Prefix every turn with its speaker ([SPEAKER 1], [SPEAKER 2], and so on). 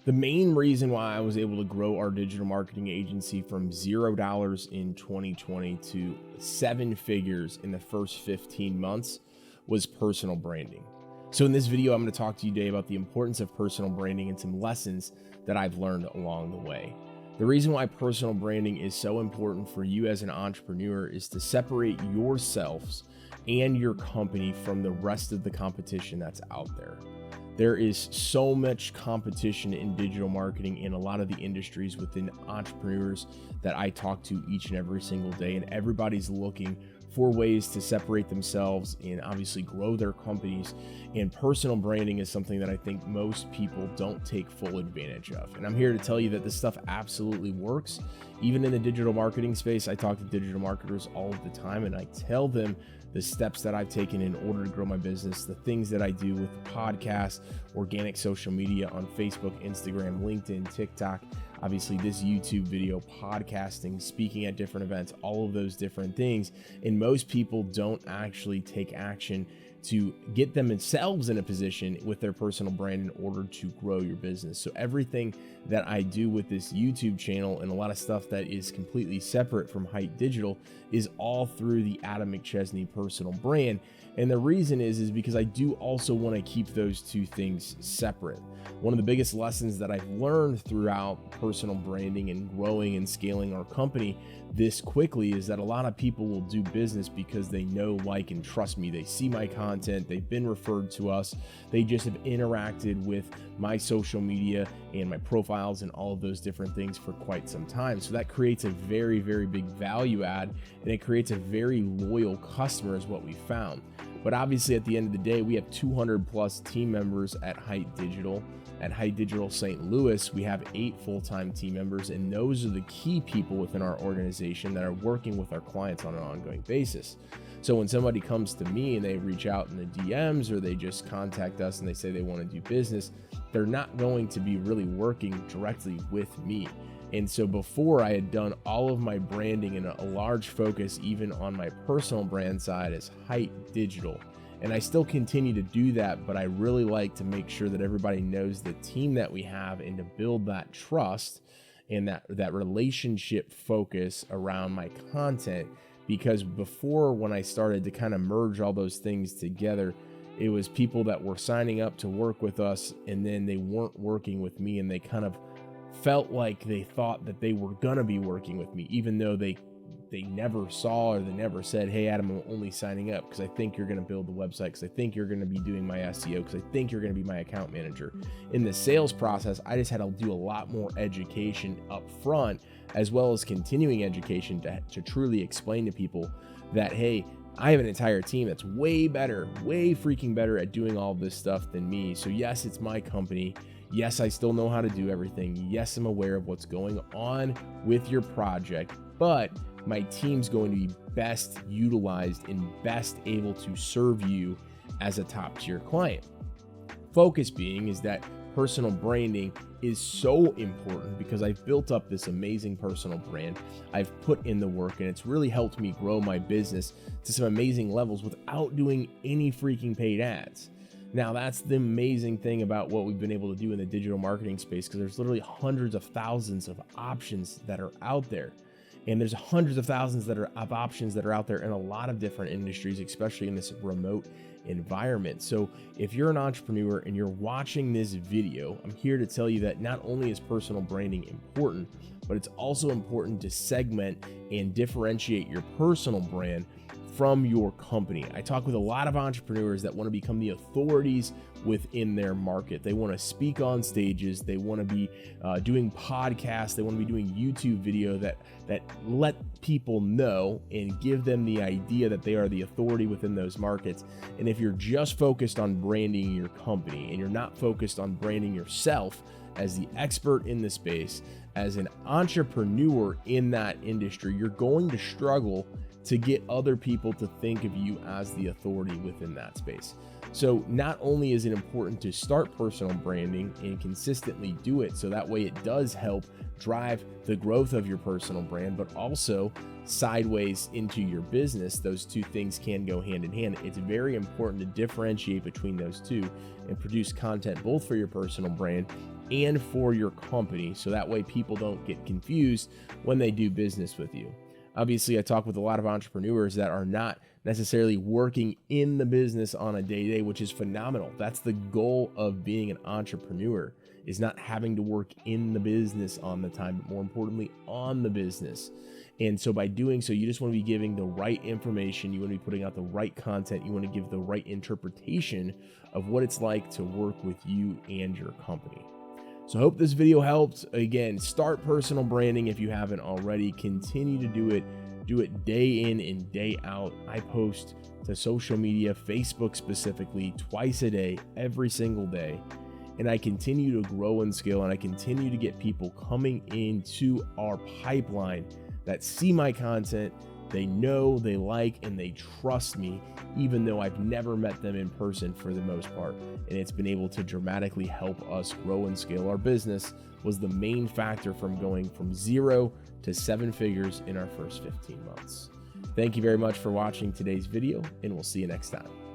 [SPEAKER 1] The main reason why I was able to grow our digital marketing agency from $0 in 2020 to 7 figures in the first 15 months was personal branding. So in this video, I'm going to talk to you today about the importance of personal branding and some lessons that I've learned along the way. The reason why personal branding is so important for you as an entrepreneur is to separate yourselves and your company from the rest of the competition that's out there. There is so much competition in digital marketing in a lot of the industries within entrepreneurs that I talk to each and every single day, and everybody's looking for ways to separate themselves and obviously grow their companies. And personal branding is something that I think most people don't take full advantage of. And I'm here to tell you that this stuff absolutely works. Even in the digital marketing space, I talk to digital marketers all of the time, and I tell them the steps that I've taken in order to grow my business, the things that I do with the podcast, organic social media on Facebook, Instagram, LinkedIn, TikTok, obviously this YouTube video, podcasting, speaking at different events, all of those different things. And most people don't actually take action to get themselves in a position with their personal brand in order to grow your business. So everything that I do with this YouTube channel and a lot of stuff that is completely separate from Hite Digital is all through the Adam McChesney personal brand. And the reason is because I do also want to keep those two things separate. One of the biggest lessons that I've learned throughout personal branding and growing and scaling our company this quickly is that a lot of people will do business because they know, like, and trust me. They see my content, they've been referred to us, they just have interacted with my social media and my profiles and all of those different things for quite some time. So that creates a very, very big value add, and it creates a very loyal customer is what we found. But obviously at the end of the day, we have 200 plus team members at Hite Digital. At Hite Digital St. Louis, we have 8 full-time team members, and those are the key people within our organization that are working with our clients on an ongoing basis. So when somebody comes to me and they reach out in the DMs or they just contact us and they say they want to do business, they're not going to be really working directly with me. And so before, I had done all of my branding and a large focus even on my personal brand side as Hite Digital. And I still continue to do that, but I really like to make sure that everybody knows the team that we have and to build that trust and that relationship focus around my content. Because before, when I started to kind of merge all those things together, it was people that were signing up to work with us and then they weren't working with me, and they kind of felt like they thought that they were gonna be working with me, even though they never saw or they never said, hey Adam, I'm only signing up because I think you're gonna build the website, because I think you're gonna be doing my SEO, because I think you're gonna be my account manager. In the sales process, I just had to do a lot more education up front, as well as continuing education to truly explain to people that, hey, I have an entire team that's way better, way freaking better at doing all this stuff than me. So yes, it's my company. Yes, I still know how to do everything. Yes, I'm aware of what's going on with your project, but my team's going to be best utilized and best able to serve you as a top tier client. Focus being is that personal branding is so important because I've built up this amazing personal brand. I've put in the work, and it's really helped me grow my business to some amazing levels without doing any freaking paid ads. Now, that's the amazing thing about what we've been able to do in the digital marketing space, because there's literally hundreds of thousands of options that are out there. And there's hundreds of thousands of options that are out there in a lot of different industries, especially in this remote environment. So if you're an entrepreneur and you're watching this video, I'm here to tell you that not only is personal branding important, but it's also important to segment and differentiate your personal brand from your company. I talk with a lot of entrepreneurs that want to become the authorities within their market. They want to speak on stages. They want to be doing podcasts. They want to be doing YouTube video that let people know and give them the idea that they are the authority within those markets. And if you're just focused on branding your company and you're not focused on branding yourself as the expert in the space, as an entrepreneur in that industry, you're going to struggle to get other people to think of you as the authority within that space. So not only is it important to start personal branding and consistently do it, so that way it does help drive the growth of your personal brand, but also sideways into your business. Those two things can go hand in hand. It's very important to differentiate between those two and produce content both for your personal brand and for your company, so that way people don't get confused when they do business with you. Obviously, I talk with a lot of entrepreneurs that are not necessarily working in the business on a day-to-day, which is phenomenal. That's the goal of being an entrepreneur, is not having to work in the business on the time, but more importantly, on the business. And so by doing so, you just want to be giving the right information. You want to be putting out the right content. You want to give the right interpretation of what it's like to work with you and your company. So I hope this video helped. Again, start personal branding if you haven't already. Continue to do it. Do it day in and day out. I post to social media, Facebook specifically, twice a day, every single day. And I continue to grow and scale, and I continue to get people coming into our pipeline that see my content, they know, they like, and they trust me, even though I've never met them in person for the most part. And it's been able to dramatically help us grow and scale our business. Was the main factor from going from 0 to 7 figures in our first 15 months. Thank you very much for watching today's video, and we'll see you next time.